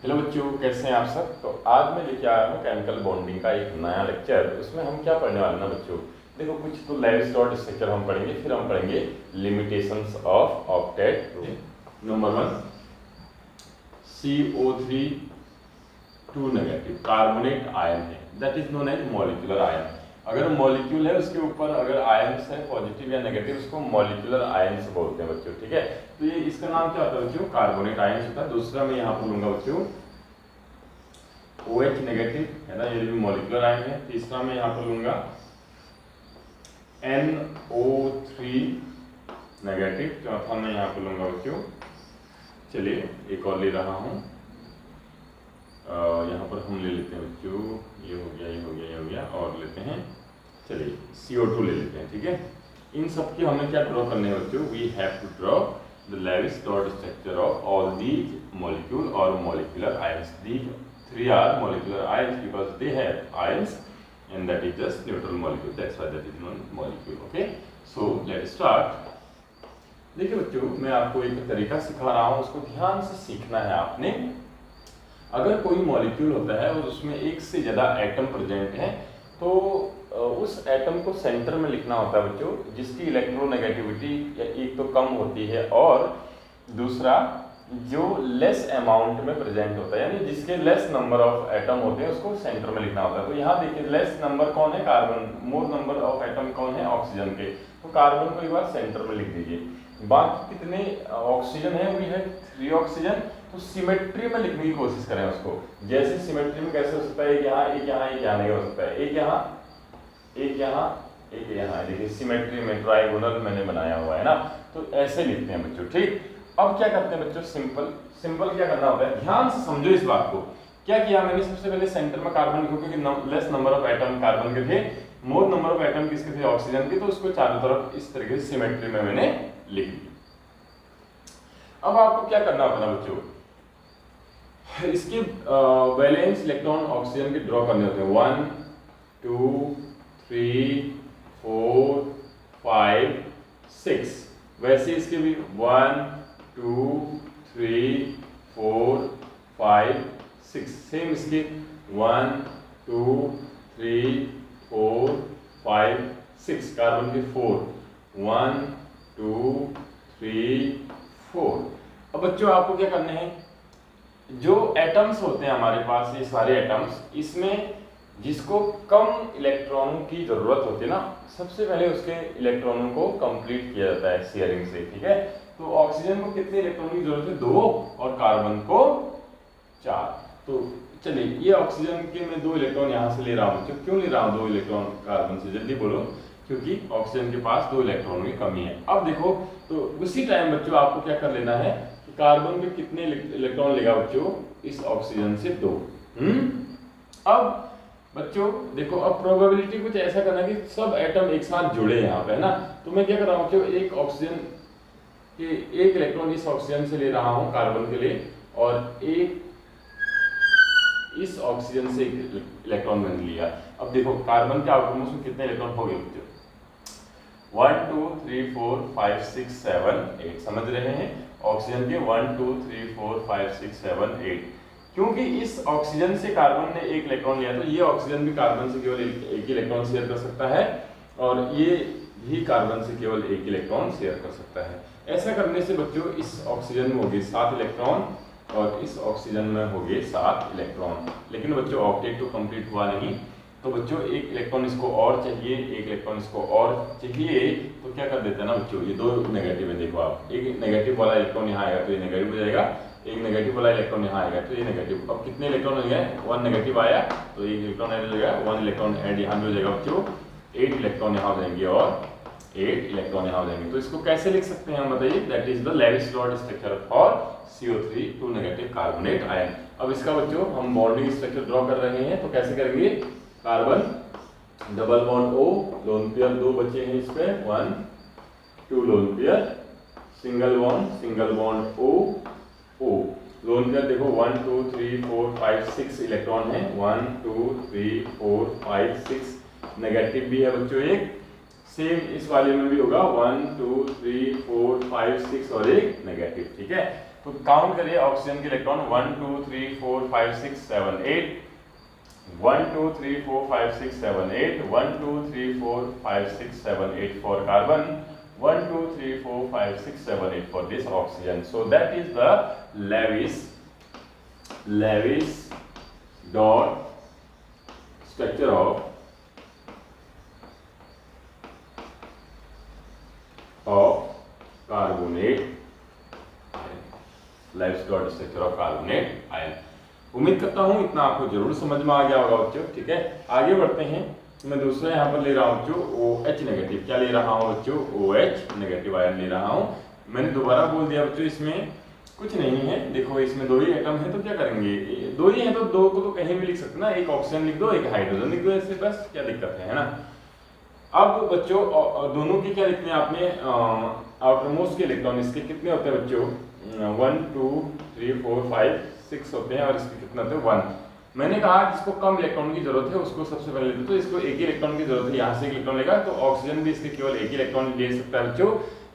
Hello बच्चों, कैसे हैं आप सब। तो आज मैं लेके आया हूँ केमिकल बॉन्डिंग का एक नया लेक्चर। उसमें हम क्या पढ़ने वाले हैं ना बच्चों, देखो कुछ तो लेविस डॉट स्ट्रक्चर हम पढ़ेंगे, फिर हम पढ़ेंगे limitations of octet group. Number 1, CO3 2 negative carbonate ion है, that is known as molecular ion. अगर मॉलिक्यूल है उसके ऊपर अगर आयंस है पॉजिटिव या नेगेटिव, उसको मॉलिक्यूलर आयंस बोलते हैं बच्चों। ठीक है, तो ये इसका नाम क्या होता है बच्चों, कार्बोनेट आयंस होता है। दूसरा मैं यहाँ पर लूंगा बच्चों OH नेगेटिव है ना, ये भी मॉलिक्यूलर आयन है। तीसरा मैं यहाँ पर लूंगा NO3 नेगेटिव। चौथा मैं यहाँ पर लूंगा बच्चों, चलिए एक और ले रहा हूँ, यहाँ पर हम ले लेते हैं बच्चों, ये हो गया, ये हो गया, ये हो गया, और लेते हैं, चलिए CO2 ले लेते हैं। ठीक है, इन सब की हमें क्या ड्रॉ करने हैं बच्चों, we have to draw the Lewis dot structure of all these molecule और molecular ions. These 3 are molecular ions because they have ions and that is just neutral molecule, that's why that is known molecule. Okay, so let's start. देखिए बच्चों, मैं आपको एक तरीका सिखा रहा हूँ, उसको ध्यान से सीखना है आपने। अगर कोई मॉलिक्यूल होता है और उसमें एक से ज़्यादा एटम प्रेजेंट है, तो उस एटम को सेंटर में लिखना होता है बच्चों, जिसकी इलेक्ट्रोनेगेटिविटी एक तो कम होती है और दूसरा जो लेस अमाउंट में प्रेजेंट होता है, यानी जिसके लेस नंबर ऑफ एटम होते हैं, उसको सेंटर में लिखना होता है। तो यहाँ देखिए लेस नंबर कौन है, carbon. More number of atom कौन है, ऑक्सीजन के। तो कार्बन को एक बार सेंटर में लिख दीजिए। बाकी कितने ऑक्सीजन है, वी है 3 ऑक्सीजन। तो सिमेट्री में लिखने की कोशिश करें उसको। जैसे सिमेट्री में कैसे हो सकता है, एक यहाँ, एक यहाँ, एक यहाँ नहीं हो सकता है, एक यहाँ, एक यहाँ, एक यहाँ। देखिए सिमेट्री में ट्राइगोनल मैंने बनाया हुआ है ना, तो ऐसे लिखते हैं बच्चों। ठीक, अब क्या करते हैं बच्चों, सिंपल क्या करना होता है, ध्यान से समझो इस बात को। क्या किया मैंने, सबसे पहले सेंटर में कार्बन लिखो, क्योंकि less number of atom carbon के थे, मोर नंबर ऑफ एटम किसके थे, ऑक्सीजन के। तो उसको चारों तरफ इस तरीके से सिमेट्री में मैंने लिख दिया। अब आपको क्या करना होता है बच्चों, इसके वैलेंस इलेक्ट्रॉन ऑक्सीजन के ड्रॉ करने होते हैं। 1 2 3 4 5 6। वैसे इसके भी 1 2 3 4 5 6। सेम इसके 1 2 3 4 5 6। कार्बन के 4 1 2 3 4। अब बच्चों आपको क्या करने हैं, जो एटम्स होते हैं हमारे पास, ये सारे एटम्स, इसमें जिसको कम इलेक्ट्रॉनों की जरूरत होती है ना, सबसे पहले उसके इलेक्ट्रॉनों को कंप्लीट किया जाता है शेयरिंग से। ठीक है, तो ऑक्सीजन को कितने इलेक्ट्रॉन की जरूरत है, 2, और कार्बन को 4। तो चलिए ये ऑक्सीजन के मैं 2 इलेक्ट्रॉन यहाँ से ले रहा हूँ। क्यों ले रहा हूँ 2 इलेक्ट्रॉन कार्बन से, जल्दी बोलो। क्योंकि ऑक्सीजन के पास 2 इलेक्ट्रॉनों की कमी है। अब देखो, तो उसी टाइम बच्चों आपको क्या कर लेना है, कार्बन में कितने इलेक्ट्रॉन लेगा बच्चों, इस ऑक्सीजन से 2। अब बच्चों देखो, अब प्रोबेबिलिटी कुछ ऐसा करना कि सब एटम एक साथ जुड़े यहाँ पे, है ना। तो मैं क्या कर रहा हूँ बच्चों, एक ऑक्सीजन के 1 इलेक्ट्रॉन इस ऑक्सीजन से ले रहा हूँ कार्बन के लिए, और एक इस ऑक्सीजन से इलेक्ट्रॉन मैंने लिया। अब देखो कार्बन के आउटरमोस्ट में कितने इलेक्ट्रॉन हो गए बच्चों, 1 2 3 4 5 6 7 8। समझ रहे हैं, ऑक्सीजन के 1 2 3 4 5 6 7 8। क्योंकि इस ऑक्सीजन से कार्बन ने 1 इलेक्ट्रॉन लिया, तो ये ऑक्सीजन भी कार्बन से केवल 1 इलेक्ट्रॉन शेयर कर सकता है, और ये भी कार्बन से केवल 1 इलेक्ट्रॉन शेयर कर सकता है। ऐसा करने से बच्चों इस ऑक्सीजन में होगी 7 इलेक्ट्रॉन, और इस ऑक्सीजन में हो गए 7 इलेक्ट्रॉन। लेकिन बच्चों ऑक्टेट तो कंप्लीट हुआ नहीं, तो बच्चों 1 इलेक्ट्रॉन इसको और चाहिए, 1 इलेक्ट्रॉन इसको और चाहिए। तो क्या कर देते हैं ना बच्चों, ये 2 नेगेटिव है, देखो आप, एक नेगेटिव वाला इलेक्ट्रॉन यहाँ आएगा तो ये नेगेटिव हो जाएगा, एक नेगेटिव वाला इलेक्ट्रॉन यहाँ आएगा तो ये नेगेटिव। अब कितने इलेक्ट्रॉन हो गए, 1 नेगेटिव आया तो 1 इलेक्ट्रॉन ऐड हो जाएगा, 1 इलेक्ट्रॉन ऐड यहाँ भी हो जाएगा बच्चों, 8 इलेक्ट्रॉन यहाँ हो जाएंगे और 8 इलेक्ट्रॉन यहाँ हो जाएंगे। तो इसको कैसे लिख सकते हैं हम, बताइए। That is the Lewis dot structure for CO3 2 negative carbonate ion. अब इसका बच्चों हम बॉन्डिंग स्ट्रक्चर ड्रॉ कर रहे हैं, तो कैसे करेंगे, carbon double bond O, lone pair 2 बचे हैं इस पे, 1 2 lone pair, single bond O O, lone pair देखो 1 2 3 4 5 6 इलेक्ट्रॉन है, 1 2 3 4 5 6। नेगेटिव भी है बच्चों एक, सेम इस वाले में भी होगा 1 2 3 4 5 6 और एक नेगेटिव। ठीक है, तो काउंट करिए ऑक्सीजन के electron 1 2 3 4 5 6 7 8 1 2 3 4 5 6 7 8 1 2 3 4 5 6 7 8 for carbon 1 2 3 4 5 6 7 8 for this oxygen. So that is the Lewis dot structure of carbonate ion. Lewis dot structure of carbonate ion. उम्मीद करता हूं इतना आपको जरूर समझ में आ गया होगा बच्चों। ठीक है, आगे बढ़ते हैं। मैं दूसरा यहाँ पर ले रहा हूँ बच्चों OH नेगेटिव। क्या ले रहा हूँ बच्चों? OH नेगेटिव आयन ले रहा हूँ। मैंने दोबारा बोल दिया बच्चों, इसमें कुछ नहीं है। देखो इसमें दो ही एटम है, तो क्या करेंगे, दो ही है तो दो को तो कहीं भी लिख सकते ना, एक ऑक्सीजन लिख दो, एक हाइड्रोजन लिख दो, ऐसे बस क्या दिक्कत है ना। अब बच्चों दोनों के क्या लिखने हैं आपने, आउटर मोस्ट के इलेक्ट्रॉन इसके कितने होते हैं बच्चों? 1 2 3 4 5 6 होते हैं, और इसके कितने होते हैं? 1। मैंने कहा जिसको कम इलेक्ट्रॉन की जरूरत है उसको सबसे पहले लेते, तो इसको एक ही इलेक्ट्रॉन की जरूरत है, यहाँ से एक इलेक्ट्रॉन लेगा, तो ऑक्सीजन भी इसके केवल एक ही इलेक्ट्रॉन ले सकता है बच्चों।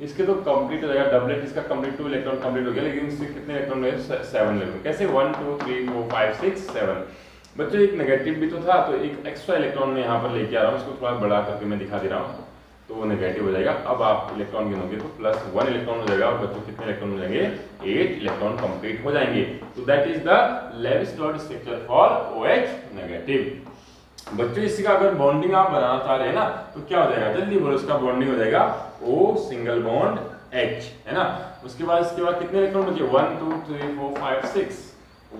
इसके तो कंप्लीट हो जाएगा, डबलेट इसका कंप्लीट, 2 इलेक्ट्रॉन कंप्लीट हो गया, लेकिन इससे कितने इलेक्ट्रॉन लगे? 7 इलेक्ट्रॉन। कैसे? 1 2 3 4 5 6 7। बच्चों एक नेगेटिव भी तो था, तो एक एक्स्ट्रा इलेक्ट्रॉन मैं यहाँ पर लेके आ रहा हूँ, इसको थोड़ा बड़ा करके मैं दिखा दे रहा हूँ, तो वो नेगेटिव हो जाएगा। अब आप इलेक्ट्रॉन गिनोगे तो +1 इलेक्ट्रॉन हो जाएगा, और बच्चों कितने इलेक्ट्रॉन हो जाएंगे? 8 इलेक्ट्रॉन कंप्लीट हो जाएंगे। तो that is the Lewis dot structure for OH negative. बच्चों इसका अगर बॉन्डिंग आप बनाना चाह रहे हैं ना, तो क्या हो जाएगा? जल्दी बोलो, इसका बॉन्डिंग हो जाएगा O सिंगल बॉन्ड H, है ना। उसके बाद इसके बाद कितने इलेक्ट्रॉन बचे? 1 2 3 4 5 6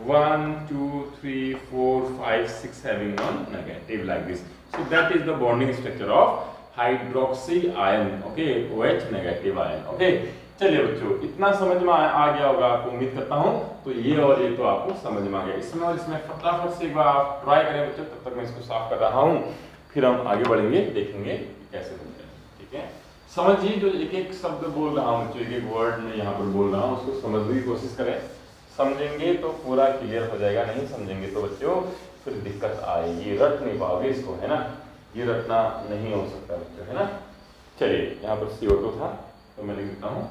1 2 3 4 5 6 having one negative like this. So that is the bonding structure of hydroxy ion, okay, OH negative ion, okay. चलिए बच्चों इतना समझ में आ गया होगा आपको, उम्मीद करता हूं। तो ये और ये तो आपको समझ में आ गया। इसमें और इसमें फटाफट से एक बार आप ट्राई करें बच्चों, तब तक मैं इसको साफ कर रहा हूं, फिर हम आगे बढ़ेंगे, देखेंगे कैसे बनता है। ठीक है, समझिए जो एक एक शब्द बोल रहा हूँ बच्चों, एक एक वर्ड मैं यहाँ पर बोल रहा हूँ, उसको समझने की कोशिश करें। समझेंगे तो पूरा क्लियर हो जाएगा, नहीं समझेंगे तो बच्चों फिर दिक्कत आएगी, रट नहीं पाओगे इसको, है ना। ये रटना नहीं हो सकता बच्चों, है ना। चलिए यहाँ पर CO2 था, तो मैं लिख देता हूँ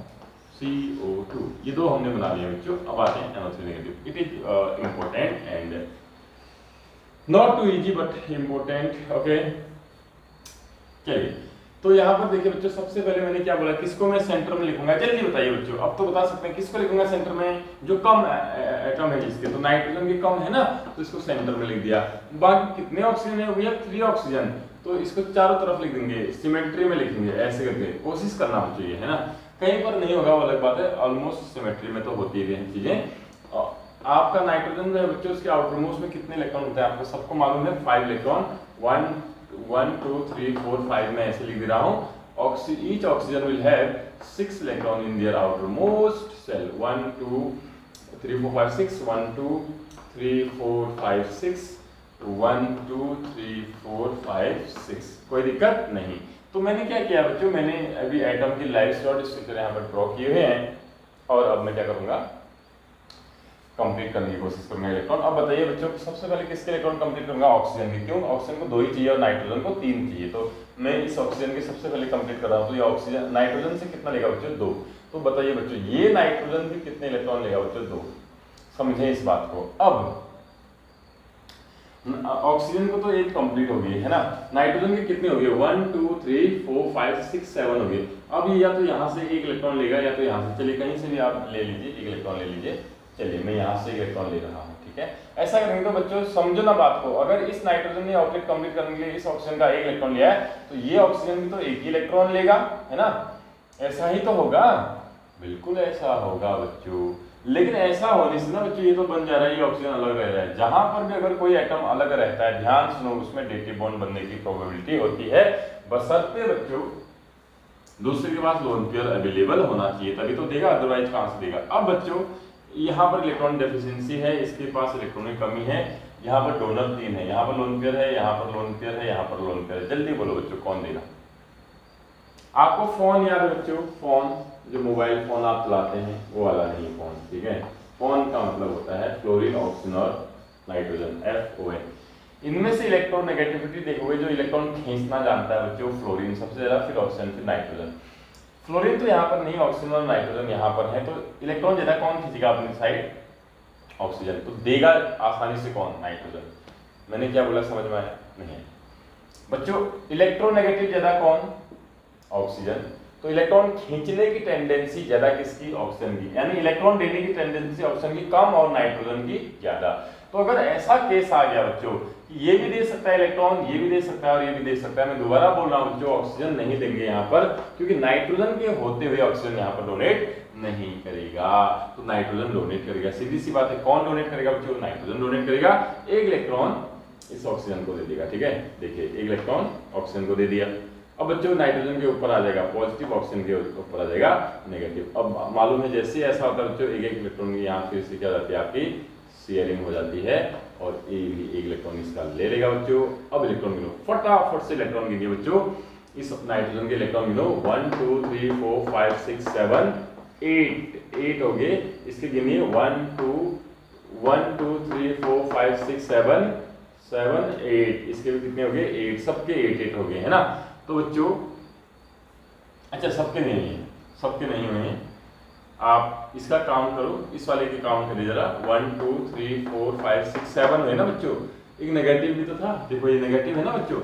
CO2। ये दो हमने बना लिया बच्चों। अब आते हैं NO3 negative. It is important and not too easy but important, okay. चलिए तो यहाँ पर देखिए बच्चों, सबसे पहले मैंने क्या बोला, किसको मैं सेंटर में लिखूंगा? जल्दी बताइए बच्चों, अब तो बता सकते हैं किसको लिखूंगा सेंटर में? जो कम एटम है जिसके, तो नाइट्रोजन के कम है ना, तो इसको सेंटर में लिख दिया। बाकी कितने ऑक्सीजन है भैया? 3 ऑक्सीजन, तो इसको चारों तरफ लिख देंगे, सिमेट्री में लिखेंगे, ऐसे करके कोशिश करना चाहिए, है ना। कहीं पर नहीं होगा वो अलग बात है, ऑलमोस्ट सिमेट्री में तो होती है चीजें। आपका नाइट्रोजन जो है बच्चों, उसके आउटर मोस्ट में कितने इलेक्ट्रॉन होते हैं आपको सबको मालूम है? 5 इलेक्ट्रॉन। 1 2 3 4 5 में ऐसे लिख दे रहा हूँ। Each oxygen will have 6 electron in their outermost shell. 1 2 3 4 5 6 1 2 3 4 5 6 1 2 3 4 5 6। कोई दिक्कत नहीं। तो मैंने क्या किया बच्चों, मैंने अभी एटम की लाइफ डॉट स्ट्रक्चर यहाँ पर ड्रॉ किए हुए हैं, और अब मैं क्या करूँगा, कंप्लीट करने की कोशिश करूंगा इलेक्ट्रॉन। अब बताइए बच्चों, सबसे पहले किसके इलेक्ट्रॉन कंप्लीट करूंगा? ऑक्सीजन के। क्यों? ऑक्सीजन को 2 ही चाहिए और नाइट्रोजन को 3 चाहिए, तो मैं इस ऑक्सीजन के सबसे पहले कंप्लीट कर रहा हूँ। तो ये ऑक्सीजन नाइट्रोजन से कितना लेगा बच्चों? 2। तो बताइए बच्चों, ये नाइट्रोजन भी कितने इलेक्ट्रॉन लेगा बच्चों? 2। समझे इस बात को। अब ऑक्सीजन को तो 1 कंप्लीट हो गई, है ना। नाइट्रोजन के कितने हो गए? 1 2 3 4 5 6 7 हो गए। अब ये या तो यहाँ से 1 इलेक्ट्रॉन लेगा या तो यहाँ से, चलिए कहीं से भी आप ले लीजिए, 1 इलेक्ट्रॉन ले लीजिए। चलिए मैं यहाँ से इलेक्ट्रॉन ले रहा हूँ, ठीक है। ऐसा करेंगे तो बच्चों समझो ना बात को, अगर इस नाइट्रोजन ने ऑक्सीजन कंप्लीट करने के लिए इस ऑक्सीजन का 1 इलेक्ट्रॉन लिया है, तो ये ऑक्सीजन भी तो 1 ही इलेक्ट्रॉन लेगा, है ना। ऐसा ही तो होगा, बिल्कुल ऐसा होगा बच्चों। लेकिन ऐसा होने से ना बच्चों ये तो बन जा रहा है ये ऑक्सीजन अलग रह रहा है। जहां पर भी अगर कोई एटम अलग रहता है, ध्यान सुनो, उसमें डेटिव बॉन्ड बनने की प्रोबेबिलिटी होती है, बशर्ते बच्चों दूसरे के पास लोन पेयर अवेलेबल होना चाहिए, तभी तो देगा, अदरवाइज कहां से देगा। अब बच्चों यहाँ पर इलेक्ट्रॉन डेफिशिएंसी है, इसके पास इलेक्ट्रॉन की कमी है, यहाँ पर डोनर 3 है, यहाँ पर लोन पेयर है, यहाँ पर लोन पेयर है, यहाँ पर लोन पेयर है। जल्दी बोलो बच्चों कौन देगा? आपको फोन याद है बच्चों? फोन जो मोबाइल फोन आप चलाते हैं वो वाला नहीं फोन, ठीक है। फोन का मतलब होता है फ्लोरीन, ऑक्सीजन और नाइट्रोजन, FON। इनमें से इलेक्ट्रॉन नेगेटिविटी देखोगे, जो इलेक्ट्रॉन खींचना जानता है बच्चों फ्लोरीन सबसे ज्यादा, फिर ऑक्सीजन, फिर नाइट्रोजन। फ्लोरीन तो यहाँ पर नहीं, ऑक्सीजन और नाइट्रोजन यहाँ पर है, तो इलेक्ट्रॉन ज्यादा कौन खींचेगा अपनी साइड? ऑक्सीजन। तो देगा आसानी से कौन? नाइट्रोजन। मैंने क्या बोला समझ में आया? नहीं बच्चों, इलेक्ट्रोनेगेटिव ज्यादा कौन? ऑक्सीजन। तो इलेक्ट्रॉन खींचने की टेंडेंसी ज्यादा किसकी? ऑक्सीजन की, यानी इलेक्ट्रॉन देने की टेंडेंसी ऑक्सीजन की कम और नाइट्रोजन की ज्यादा। तो अगर ऐसा केस आ गया बच्चों कि ये भी दे सकता है इलेक्ट्रॉन, ये भी दे सकता है और ये भी दे सकता है, मैं दोबारा बोल रहा हूं बच्चों, ऑक्सीजन नहीं देंगे यहाँ पर, क्योंकि नाइट्रोजन के होते हुए ऑक्सीजन यहाँ पर डोनेट नहीं करेगा, तो नाइट्रोजन डोनेट करेगा। सीधी सी बात है, कौन डोनेट करेगा बच्चों? नाइट्रोजन डोनेट करेगा। एक इलेक्ट्रॉन इस ऑक्सीजन को दे देगा, ठीक है। देखिए एक इलेक्ट्रॉन ऑक्सीजन को दे दिया। अब बच्चों नाइट्रोजन के ऊपर आ जाएगा पॉजिटिव, ऑक्सीजन के ऊपर आ जाएगा नेगेटिव। अब मालूम है जैसे ऐसा होता है बच्चों, एक एक इलेक्ट्रॉन की यहाँ फिर से क्या जाती है? आपकी शेयरिंग हो जाती है, और एक इलेक्ट्रॉन इसका ले लेगा बच्चों। अब इलेक्ट्रॉन गिनो, फटाफट से इलेक्ट्रॉन गिनिए बच्चों। इस नाइट्रोजन के इलेक्ट्रॉन गिनो, 1 2 3 4 5 6 7 8 हो गए। इसके गिनिए 1 2 3 4 5 6 7 8। इसके भी कितने हो गए? 8। सबके 8 हो गए, है ना। तो बच्चों अच्छा, सबके नहीं है, सबके नहीं हुए हैं। आप इसका काउंट करो, इस वाले की काउंट करिए जरा। 1 2 3 4 5 6 7 हुए ना बच्चों। एक नेगेटिव भी तो था, देखो ये नेगेटिव है ना बच्चों।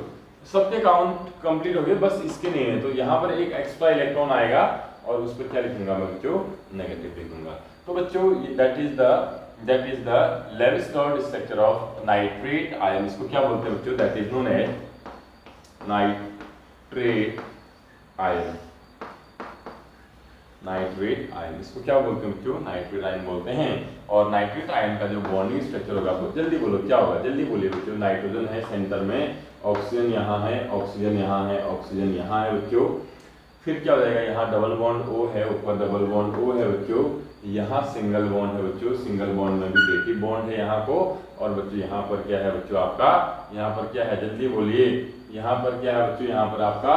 सबके काउंट कंप्लीट हो गए, बस इसके नहीं है। तो यहाँ पर एक एक्स्ट्रा इलेक्ट्रॉन आएगा और उस पर क्या लिखूंगा मैं बच्चों? नेगेटिव लिखूंगा। तो बच्चों that is the Lewis dot structure of nitrate ion. इसको क्या बोलते हैं बच्चों? That is known as nitrate ion. Nitrate ion इसको क्या बोलते हैं बच्चों? नाइट्रेट आयन बोलते हैं। और नाइट्रेट आयन का जो बॉन्डिंग स्ट्रक्चर होगा, जल्दी बोलो क्या होगा? जल्दी बोलिए बच्चों। नाइट्रोजन है सेंटर में, ऑक्सीजन यहाँ है, ऑक्सीजन यहाँ है, ऑक्सीजन यहाँ है बच्चों। फिर क्या हो जाएगा? यहाँ डबल बॉन्ड O है, ऊपर डबल बॉन्ड O है बच्चों। यहाँ सिंगल बॉन्ड है बच्चों, सिंगल बॉन्ड में भी डेटिव बॉन्ड है यहाँ को। और बच्चों यहाँ पर क्या है बच्चों आपका? यहाँ पर क्या है? जल्दी बोलिए। यहाँ पर क्या है बच्चों? यहाँ पर आपका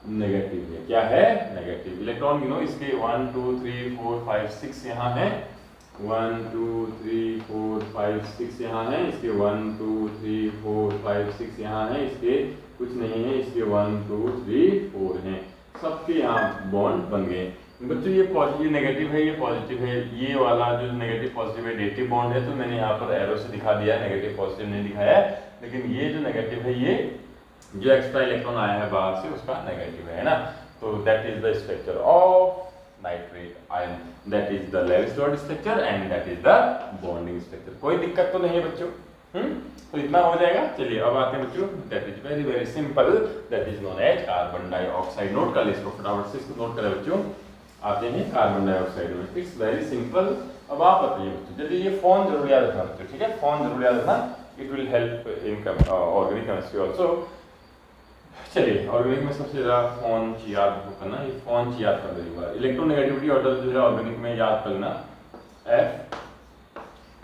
नेगेटिव है। क्या है? नेगेटिव। इलेक्ट्रॉन गिनो इसके 1 2 3 4 5 6 यहाँ है। 1 2 3 4 5 6 यहाँ है। इसके 1 2 3 4 5 6 यहाँ है। इसके कुछ नहीं है, इसके 1 2 3 4 हैं। सबके यहाँ बॉन्ड बन गए बच्चों। ये पॉजिटिव नेगेटिव है, ये पॉजिटिव है। ये वाला जो नेगेटिव पॉजिटिव है डेटिव बॉन्ड है, तो मैंने यहाँ पर एरो से दिखा दिया है, नेगेटिव पॉजिटिव नहीं दिखाया है। लेकिन ये जो नेगेटिव है, ये जो एक्स्ट्रा इलेक्ट्रॉन आया है बाहर से, उसका नेगेटिव है ना। तो that is the structure of nitrate ion, that is the Lewis dot structure and that is the bonding structure. कोई दिक्कत तो नहीं है बच्चों? तो इतना हो जाएगा। चलिए अब आते हैं बच्चों, that is very very simple, that is known as carbon dioxide. Note कर ले इसको, फटाफट से इसको नोट करें बच्चों। आते हैं कार्बन डाइऑक्साइड में, इट्स वेरी सिंपल। अब आप बताइए बच्चों, जल्दी ये फोन जरूर याद रखना बच्चों, ठीक है? फोन जरूर याद रखना, it will help in organic chemistry also. चलिए ऑर्गेनिक में सबसे ज़्यादा फोन याद करना, ये फोन याद कर दो एक बार। इलेक्ट्रोनेगेटिविटी ऑर्डर जो है ऑर्गेनिक में याद कर लेना,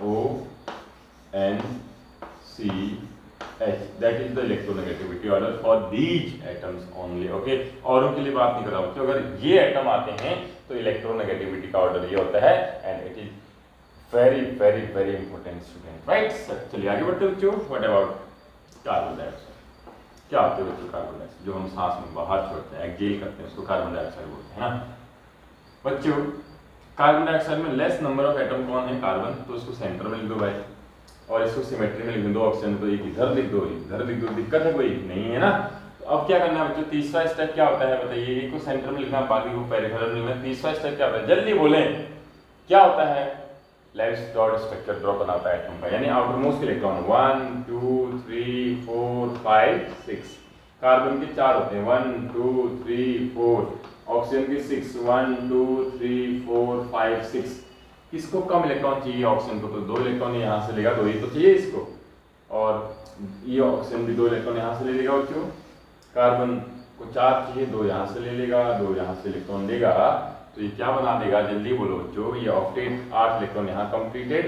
FONCH, that is the electronegativity order for these atoms only. Okay, औरों के लिए बात नहीं कर रहा हूँ। तो अगर ये एटम आते हैं तो इलेक्ट्रोनेगेटिविटी का ऑर्डर ये होता है, and it is very very very important student, right. चलिए आगे बढ़ते बच्चों। What about carbon dioxide? क्या होते हैं बच्चों कार्बन डाइऑक्साइड? जो हम सांस में बाहर छोड़ते हैं, एक्सहेल करते हैं, उसको कार्बन डाइऑक्साइड बोलते हैं ना बच्चों। कार्बन डाइऑक्साइड में लेस नंबर ऑफ एटम कौन है? कार्बन। तो उसको सेंटर में लिख दो भाई, और इसको सिमेट्री में लिख दो। ऑक्सीजन तो एक इधर लिख दो, इधर लिख दो, दिक्कत है कोई? नहीं है ना। तो अब क्या करना है बच्चों? तीसरा स्टेप क्या होता है बताइए? एक को सेंटर में लिखना, बाकी को पेरिफेरल में लिखना। तीसरा स्टेप क्या होता है? जल्दी बोलें, क्या होता है? लेविस-डॉर्ट स्ट्रक्चर ड्रॉ करना होता है एटम का, यानी आउटर मोस्ट इलेक्ट्रॉन 1 2 3 4 5 6। कार्बन के 4 होते हैं, 1 2 3 4। ऑक्सीजन के 6, 1 2 3 4 5 6। किसको कम इलेक्ट्रॉन चाहिए? ऑक्सीजन को। तो 2 इलेक्ट्रॉन यहाँ से लेगा, 2 ही तो चाहिए इसको। और ये ऑक्सीजन भी 2 इलेक्ट्रॉन यहाँ से ले लेगा बच्चों। कार्बन को 4 चाहिए, 2 यहाँ से ले लेगा, 2 यहाँ से इलेक्ट्रॉन लेगा। तो ये क्या बना देगा? जल्दी बोलो बच्चों। ये ऑक्टेट 8 इलेक्ट्रॉन यहाँ कंप्लीटेड,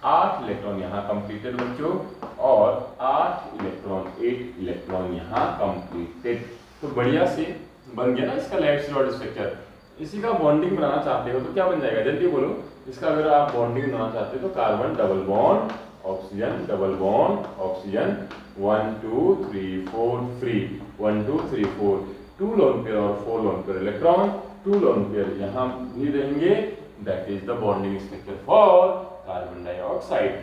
8 इलेक्ट्रॉन यहाँ कंप्लीटेड बच्चों, और 8 इलेक्ट्रॉन यहाँ कंप्लीटेड। तो बढ़िया से बन गया ना इसका लेविस-डॉर्ट स्ट्रक्चर। इसी का बॉन्डिंग बनाना चाहते हो तो क्या बन जाएगा? जल्दी बोलो। इसका अगर आप बॉन्डिंग बनाना चाहते हो तो carbon double bond oxygen, double bond oxygen, 1 2 3 4 free, 1 2 3 4, 2 lone pair और 4 lone pair electron, 2 lone pair यहाँ भी रहेंगे, that is the bonding structure for carbon dioxide.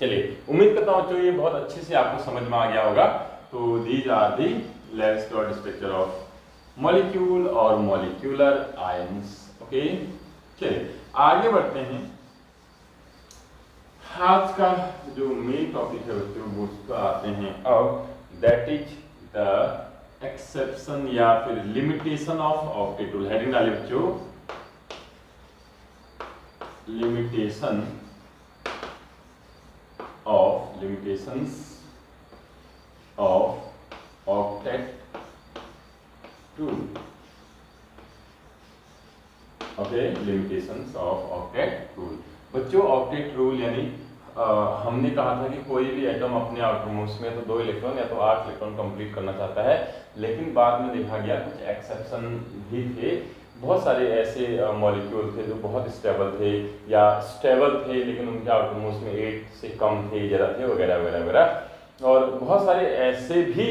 चलिए, उम्मीद करता हूँ ये बहुत अच्छे से आपको समझ में आ गया होगा। तो these are the Lewis dot structure of molecule और मॉलिक्यूलर आयंस। ओके, चलिए आगे बढ़ते हैं। आज का जो मेन टॉपिक है बच्चों वो उसका आते हैं अब, दैट इज द एक्सेप्शन या फिर limitation of octet rule. Heading डालिए बच्चों, limitations of octet rule। Okay, limitations of octet rule। बच्चों ऑक्टेट रूल यानी हमने कहा था कि कोई भी एटम अपने आउटरमोस्ट में तो 2 इलेक्ट्रॉन या तो 8 इलेक्ट्रॉन कंप्लीट करना चाहता है, लेकिन बाद में देखा गया कुछ एक्सेप्शन भी थे। बहुत सारे ऐसे मॉलिक्यूल थे जो बहुत स्टेबल थे या स्टेबल थे लेकिन उनके आउटरमोस्ट में 8 से कम थे, ज़्यादा थे, वगैरह वगैरह वगैरह। और बहुत सारे ऐसे भी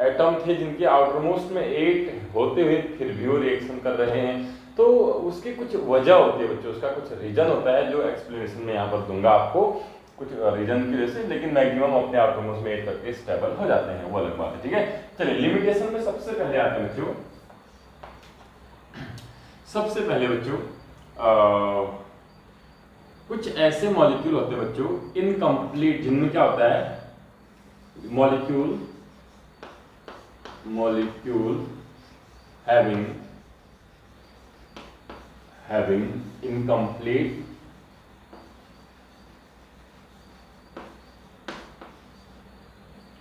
एटम थे जिनके आउटरमोस्ट में 8 होते हुए फिर भी वो रिएक्शन कर रहे हैं। तो उसकी कुछ वजह होती है बच्चों, उसका कुछ रीजन होता है जो एक्सप्लेनेशन में यहाँ पर दूंगा आपको, कुछ रीजन की वजह से, लेकिन मैक्सिमम अपने आउटरमोस्ट में 8 करके स्टेबल हो जाते हैं, वो अलग बात है। ठीक है, चलिए लिमिटेशन में सबसे पहले आते हैं बच्चों। सबसे पहले बच्चों कुछ ऐसे मॉलिक्यूल होते हैं बच्चों इनकम्प्लीट, जिनमें क्या होता है मॉलिक्यूल having incomplete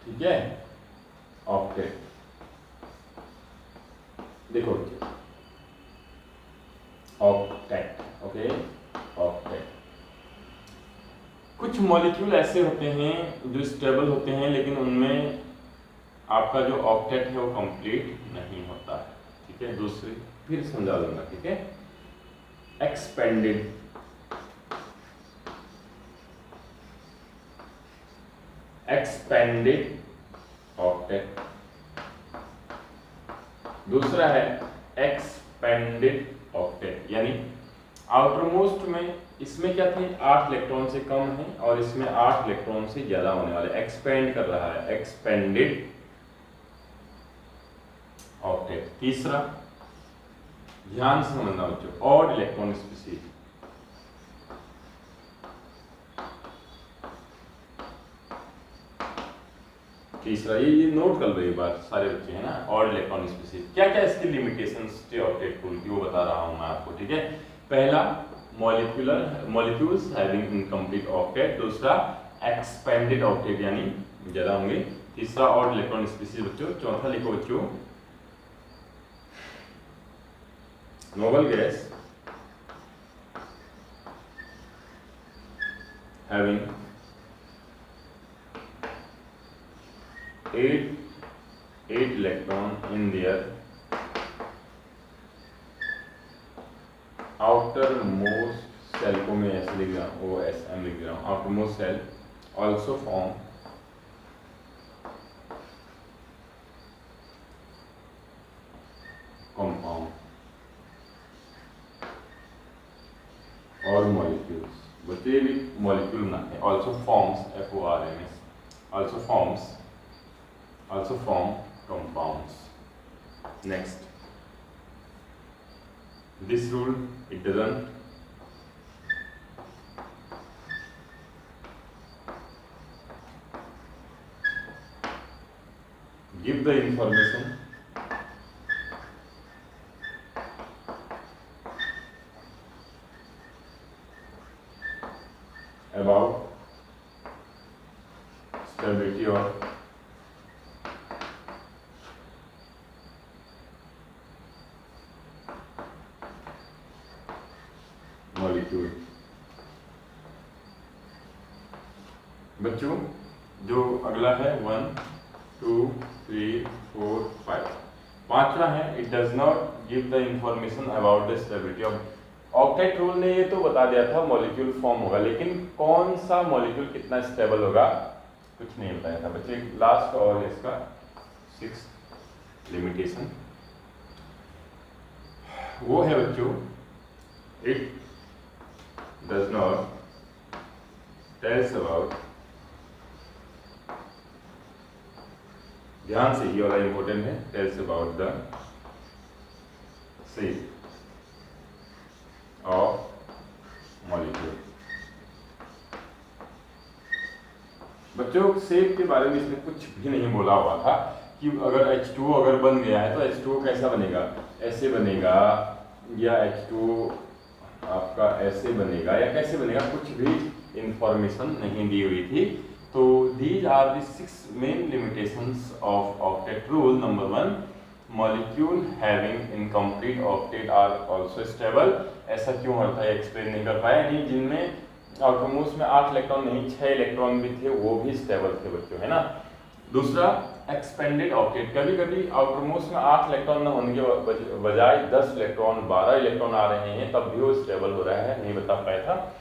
ठीक है ऑक्टेट। देखो ऑक्टेट, ओके ऑक्टेट। कुछ मॉलिक्यूल ऐसे होते हैं जो स्टेबल होते हैं लेकिन उनमें आपका जो ऑक्टेट है वो कंप्लीट नहीं होता है। ठीक है, दूसरी फिर समझा दूंगा। ठीक है, एक्सपेंडेड ऑक्टेट, दूसरा है एक्सपेंडेड ऑक्टेट, यानी आउटरमोस्ट में इसमें क्या थे 8 इलेक्ट्रॉन से कम है और इसमें 8 इलेक्ट्रॉन से ज्यादा होने वाले, एक्सपेंड कर रहा है, एक्सपेंडेड ऑक्टेट। तीसरा ध्यान से समझना बच्चों, ऑड इलेक्ट्रॉन स्पीशीज। तीसरा ये नोट कर लो एक बार सारे बच्चे हैं ना, ऑड इलेक्ट्रॉन स्पीशीज। क्या क्या इसकी लिमिटेशंस थे ऑक्टेट रूल की वो बता रहा हूं मैं आपको। ठीक है, पहला मॉलिक्यूल्स हैविंग इनकम्प्लीट ऑक्टेट, दूसरा एक्सपेंडेड ऑक्टेट यानी ज्यादा होंगे, तीसरा ऑड इलेक्ट्रॉन स्पीशीज बच्चों, चौथा लिखो बच्चों noble gas having 8 electron in their outermost cell को मैं ऐसे लिख रहा हूँ, OSM लिख रहा हूँ, outermost cell also form compound और मॉलिक्यूल्स, बच्चे भी मॉलिक्यूल बनाते हैं, also forms FORMS, also form compounds। Next, this rule it doesn't give the information about stability of molecule। बच्चों जो अगला है 1 2 3 4 5, पांचवा है it does not give the information about the stability of octet rule ने ये तो बता दिया था मॉलिक्यूल फॉर्म होगा, लेकिन कौन सा मॉलिक्यूल कितना स्टेबल होगा कुछ नहीं बताया था बच्चे। लास्ट और इसका 6th लिमिटेशन, वो है बच्चों, it does not tells about, ध्यान से ये वाला इंपॉर्टेंट है, tells about the shape of molecule. बच्चों शेप के बारे में इसने कुछ भी नहीं बोला हुआ था कि अगर H2O अगर बन गया है तो H2O कैसा बनेगा, ऐसे बनेगा या H2O आपका ऐसे बनेगा या कैसे बनेगा, कुछ भी इंफॉर्मेशन नहीं दी हुई थी। तो these are the 6 main limitations of octet rule. Number 1, molecule having incomplete octet are also stable. ऐसा क्यों होता है एक्सप्लेन नहीं कर पाया, यानी जिनमें आउटरमोस्ट में 8 इलेक्ट्रॉन नहीं 6 इलेक्ट्रॉन भी थे वो भी स्टेबल थे बच्चों, है ना। दूसरा, एक्सपेंडेड ऑक्टेट, कभी कभी आउटरमोस्ट में 8 इलेक्ट्रॉन न होने के बजाय 10 इलेक्ट्रॉन 12 इलेक्ट्रॉन आ रहे हैं, तब भी वो स्टेबल हो रहा है, नहीं बता पाया था।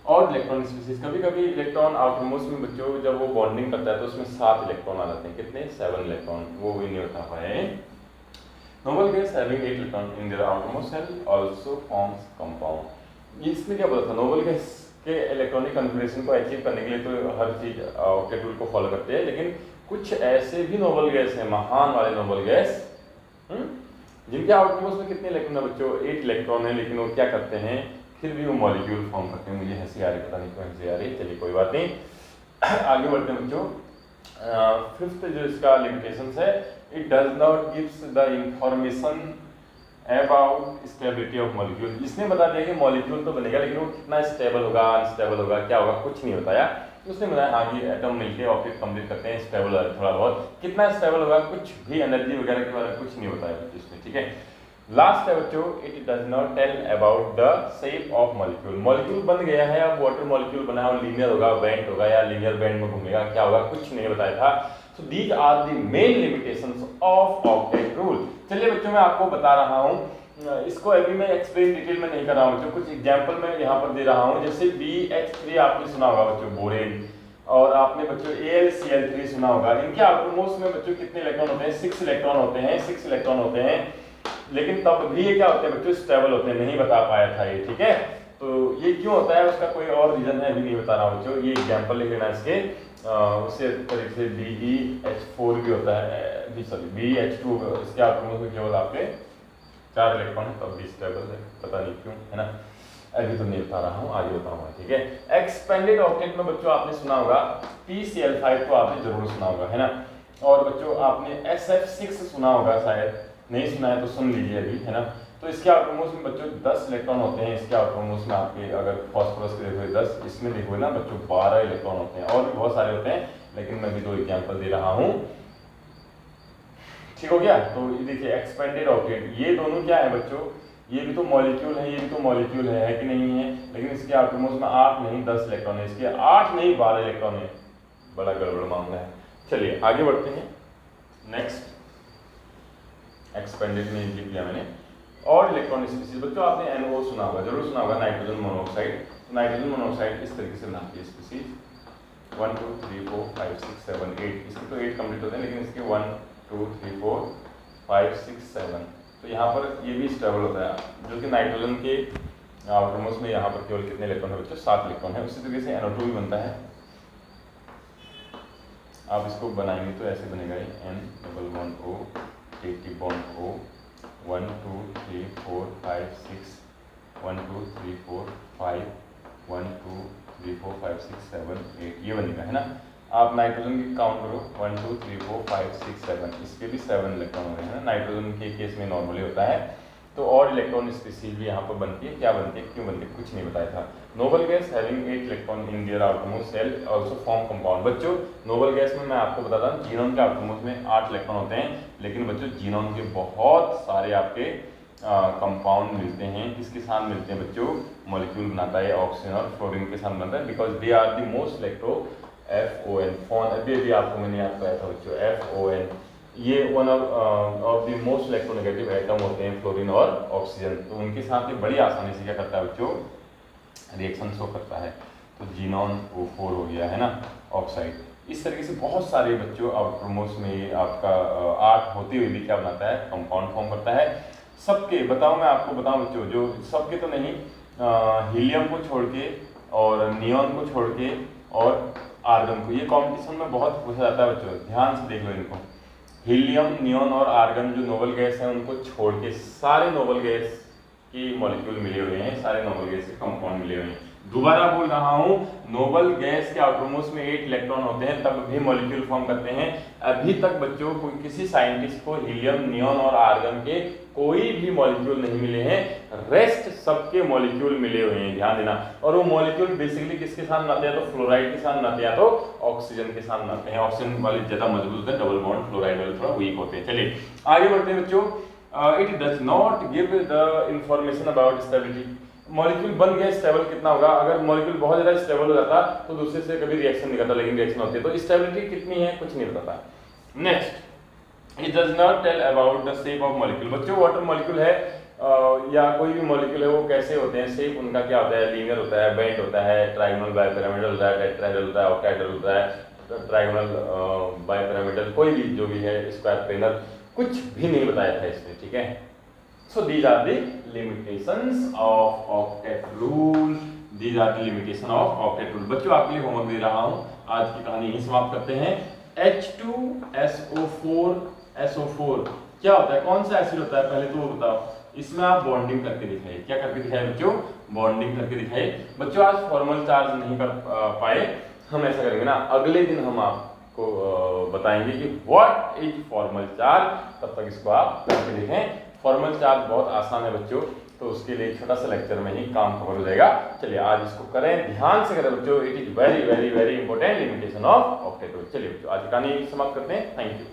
और इलेक्ट्रॉन स्पीसीज, कभी कभी इलेक्ट्रॉन आउटरमोस्ट में बच्चों जब वो बॉन्डिंग करता है तो उसमें 7 इलेक्ट्रॉन आ जाते हैं, कितने, 7 इलेक्ट्रॉन, वो भी नहीं बता पाए। Noble gas having 8 electron in their outermost shell also forms compound. इसमें क्या बोला था, नोबल गैस के इलेक्ट्रॉनिक कॉन्फ़िगरेशन को अचीव करने के लिए तो हर चीज ऑक्टेट रूल को फॉलो करते हैं, लेकिन कुछ ऐसे भी नोबल गैस हैं, महान वाले नोबल गैस, जिनके आउटरमोस्ट में कितने इलेक्ट्रॉन है बच्चों, 8 इलेक्ट्रॉन है, लेकिन वो क्या करते हैं, फिर भी वो मॉलिक्यूल फॉर्म करते हैं। मुझे हंसी आ रही, पता नहीं क्यों हंसी आ रही, चलिए कोई बात नहीं। आगे बढ़ते हैं बच्चों। 5th जो इसका लिमिटेशंस है, it does not gives the information about stability of molecule. इसने बता दिया कि मॉलिक्यूल तो बनेगा, लेकिन वो कितना स्टेबल होगा, अनस्टेबल होगा, क्या होगा, कुछ नहीं बताया। उसने बताया हाँ कि एटम मिलके ऑक्टेट कंप्लीट करते हैं, स्टेबल है थोड़ा बहुत, कितना स्टेबल होगा, कुछ भी एनर्जी वगैरह के बारे में कुछ नहीं बताया इसने, ठीक है। लास्ट है बच्चों, it does not tell about the shape of molecule. Molecule बन गया है, अब वाटर मॉलिक्यूल बना है, लीनियर होगा, बेंड होगा या लीनियर बेंड में घूमेगा, क्या होगा, कुछ नहीं बताया था। So these are the main limitations of octet rule। चलिए बच्चों मैं आपको बता रहा हूँ, इसको अभी मैं एक्सप्लेन डिटेल में नहीं कर रहा हूँ, जो कुछ एग्जांपल मैं यहाँ पर दे रहा हूँ। जैसे BH3 आपने सुना होगा बच्चों, बोरेन, और आपने बच्चों AlCl3 सुना होगा। इनके आउटरमोस्ट में बच्चों कितने इलेक्ट्रॉन होते हैं, 6 इलेक्ट्रॉन होते हैं, 6 इलेक्ट्रॉन होते हैं, लेकिन तब भी ये क्या होते हैं बच्चों, स्टेबल होते हैं, नहीं बता पाया था ये, ठीक है। तो ये क्यों होता है, उसका कोई और रीजन है, अभी नहीं बता रहा हूँ बच्चों, ये एग्जाम्पल लिख लेना इसके। उसी तरीके से BeH4 भी होता है, BeH2, इसके आउटरमोस्ट में केवल आपके 4 इलेक्ट्रॉन है, तब भी स्टेबल है, पता नहीं क्यों, है ना। अभी तो नहीं बता रहा हूँ, आगे बताऊंगा, ठीक है। एक्सपेंडेड ऑक्टेट में बच्चों आपने सुना होगा PCl5 को आपने जरूर सुना होगा, है ना। और बच्चों आपने SF6 सुना होगा, शायद नहीं सुना है तो सुन लीजिए अभी, है ना। तो इसके आउटरमोस्ट में बच्चों 10 इलेक्ट्रॉन होते हैं, इसके आउटरमोस्ट में आपके अगर फॉस्फोरस के देखोगे 10, इसमें देखोगे ना बच्चों 12 इलेक्ट्रॉन होते हैं, और भी बहुत सारे होते हैं, लेकिन मैं भी 2 एग्जांपल दे रहा हूँ, ठीक हो गया। तो ये देखिए एक्सपेंडेड ऑक्टेट, ये दोनों क्या है बच्चों, ये भी तो मॉलिक्यूल है, ये भी तो मॉलिक्यूल है कि नहीं है, लेकिन इसके आउटरमोस्ट में 8 नहीं 10 इलेक्ट्रॉन है, इसके 8 नहीं 12 इलेक्ट्रॉन है, बड़ा गड़बड़ मामला है। चलिए आगे बढ़ते हैं। नेक्स्ट, एक्सपेंडेड में लिख लिया मैंने। और इलेक्ट्रॉन स्पीसीज बच्चों आपने NO सुना होगा, जरूर सुना होगा, नाइट्रोजन मोनोऑक्साइड। तो नाइट्रोजन मोनोऑक्साइड इस तरीके से बनाती है स्पीसीज 1 2 3 4 5 6 7 8, इसके तो 8 कंप्लीट होते हैं, लेकिन इसके 1 2 3 4 5 6 7, तो यहाँ पर ये भी स्टेबल होता है, जो कि नाइट्रोजन के आउटरमोस्ट में यहाँ पर केवल कितने इलेक्ट्रॉन है बच्चों, 7 इलेक्ट्रॉन है। उसी तरीके से NO2 भी बनता है, आप इसको बनाएंगे तो ऐसे बनेगा, N-double-bond-O T-bond-O 1 2 3 4 5 6 1 2 3 4 5 1 2 3 4 5 6 7 8, ये बनेगा, है ना। आप नाइट्रोजन की काउंट करो 1 2 3 4 5 6 7, इसके भी 7 इलेक्ट्रॉन हो रहे हैं ना, नाइट्रोजन के केस में नॉर्मली होता है। तो और इलेक्ट्रॉन स्पीसीज भी यहाँ पर बनती है, क्या बनती है, क्यों बनती है, कुछ नहीं बताया था। Noble gas having 8 electron in their outermost shell also form compound. बच्चों नोबल गैस में मैं आपको बताता हूँ, जीनोन के आउटरमोस्ट में 8 इलेक्ट्रॉन होते हैं, लेकिन बच्चों जीनोन के बहुत सारे आपके कंपाउंड मिलते हैं। किसके साथ मिलते हैं बच्चों, मॉलिक्यूल बनाता है ऑक्सीजन और फ्लोरीन के साथ बनता है, because they are the most electro FON फोन, अभी आपको मैंने याद कराया था बच्चों, FON ये one of the most electronegative atom होते हैं, फ्लोरीन और ऑक्सीजन। तो उनके साथ ये बड़ी आसानी से क्या करता है बच्चों, रिएक्शन शो करता है। तो जीनॉन O4 हो गया, है ना, ऑक्साइड। इस तरीके से बहुत सारे बच्चों आउटरमोस्ट में आपका 8 होते हुए भी क्या बनाता है, कंपाउंड फॉर्म करता है। सबके बताऊं, मैं आपको बताऊं बच्चों, जो सबके तो नहीं, हीलियम को छोड़ के और नियॉन को छोड़ के और आर्गन को, ये कंपटीशन में बहुत पूछा जाता है बच्चों, ध्यान से देख लो इनको। हीलियम, नियॉन और आर्गन जो नोबल गैस है उनको छोड़ के सारे नोबल गैस की मॉलिक्यूल मिले हुए हैं, सारे नोबल गैस के कंपाउंड मिले हुए हैं। दोबारा बोल रहा हूं, नोबल गैस के आउटरमोस्ट में 8 इलेक्ट्रॉन होते हैं तब भी मॉलिक्यूल फॉर्म करते हैं। अभी तक बच्चों को किसी साइंटिस्ट को हीलियम, नियॉन और आर्गन के कोई भी मॉलिक्यूल नहीं मिले हैं, रेस्ट सबके मॉलिक्यूल मिले हुए हैं, ध्यान देना। और वो मॉलिक्यूल बेसिकली किसके साथ मिलते हैं, तो फ्लोराइड के साथ मिलते हैं, तो ऑक्सीजन के साथ मिलते हैं। ऑक्सीजन वाले ज्यादा मजबूत होते हैं, डबल बॉन्ड फ्लोराइड वाले थोड़ा वीक होते हैं। चलिए आगे बढ़ते हैं बच्चों। It does not give the information about stability. Molecule बन गया, स्टेबल कितना होगा, अगर मॉलिक्यूल बहुत ज्यादा स्टेबल हो जाता तो दूसरे से कभी रिएक्शन नहीं करता, लेकिन रिएक्शन होती है, तो स्टेबिलिटी कितनी है कुछ नहीं बताता। Next, it does not tell about the shape of molecule. बच्चों वाटर मॉलिक्यूल है या कोई भी मॉलिक्यूल है, वो कैसे होते हैं, शेप उनका क्या होता है, लीनियर होता है, बेंट होता है, ट्रायंगुलर, बाइपिरामिडल होता है, टेट्राहेड्रल होता है, ऑक्टाहेड्रल होता है, ट्रायंगुलर, बाइपिरामिडल, कोई भी जो भी है, स्क्वायर, प्लेनर, कुछ भी नहीं बताया था इसमें, ठीक है। So these are the limitations of octet rule. These are the limitation of octet rule. बच्चों आपके लिए होमवर्क दे रहा हूँ, आज की कहानी यही समाप्त करते हैं। H2SO4 क्या होता है, कौन सा एसिड होता है, पहले तो वो बताओ। इसमें आप बॉन्डिंग करके दिखाइए, क्या करके दिखाए बच्चों, बॉन्डिंग करके दिखाइए। बच्चों आज फॉर्मल चार्ज नहीं कर पाए, हम ऐसा करेंगे ना, अगले दिन हम आपको बताएंगे कि व्हाट इज फॉर्मल चार्ज, तब तक इसको आप करके देखें। फॉर्मल चार्ज बहुत आसान है बच्चों, तो उसके लिए छोटा सा लेक्चर में ही काम कवर हो जाएगा। चलिए आज इसको करें, ध्यान से करें बच्चों, it is very very very important limitation of octet rule. चलिए बच्चों आज कहानी समाप्त करते हैं, थैंक यू।